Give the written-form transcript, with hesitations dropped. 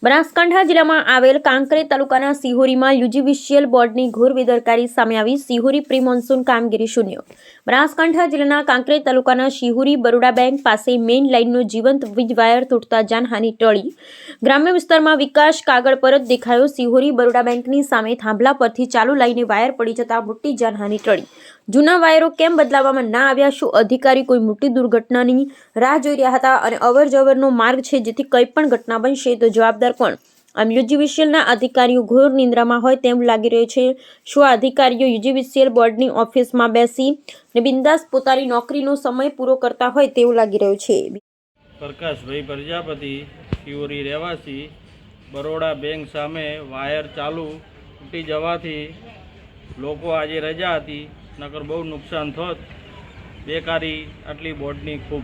બનાસકાંઠા જિલ્લામાં આવેલ કાંકરેજ તાલુકાના સિહોરીમાં યુજીવીસીએલ બોર્ડની ઘોર બેદરકારી સામે આવી. સિહોરી પ્રી મોન્સૂન કામગીરી શૂન્ય. બનાસકાંઠા જિલ્લાના કાંકરેજ તાલુકાના સિહોરી બરોડા બેંક પાસે મેઇન લાઇનનો જીવંત વીજ વાયર તૂટતા જાનહાનિ ટળી. ગ્રામ્ય વિસ્તારમાં વિકાસ કાગળ પર જ દેખાયો. સિહોરી બરોડા બેંકની સામે થાંભલા પરથી ચાલુ લાઇને વાયર પડી જતા મોટી જાનહાનિ ટળી. જૂના વાયરો કેમ બદલાવવામાં ના આવ્યા? શું અધિકારી કોઈ મોટી દુર્ઘટનાની રાહ જોઈ રહ્યા હતા અને અવરજવરનો માર્ગ છે જેથી કંઈ પણ ઘટના બનશે તો જવાબદાર કોણ? આમ યુજીવીસીએલના અધિકારીઓ ઘોર નિંદ્રામાં હોય તેમ લાગી રહ્યું છે. શું આ અધિકારીઓ યુજીવીસીએલ બોર્ડની ઓફિસમાં બેસી ને બિંદાસ પોતાની નોકરીનો સમય પૂરો કરતા હોય તેવું લાગી રહ્યું છે. પ્રકાશભાઈ પ્રજાપતિ, સિહોરી રહેવાસી. બરોડા બેંક સામે વાયર ચાલુ તૂટી જવાથી લોકો આજે રજા હતી, નકર બહુ નુકસાન થોત. બેકારી આટલી બોર્ડની ખૂબ.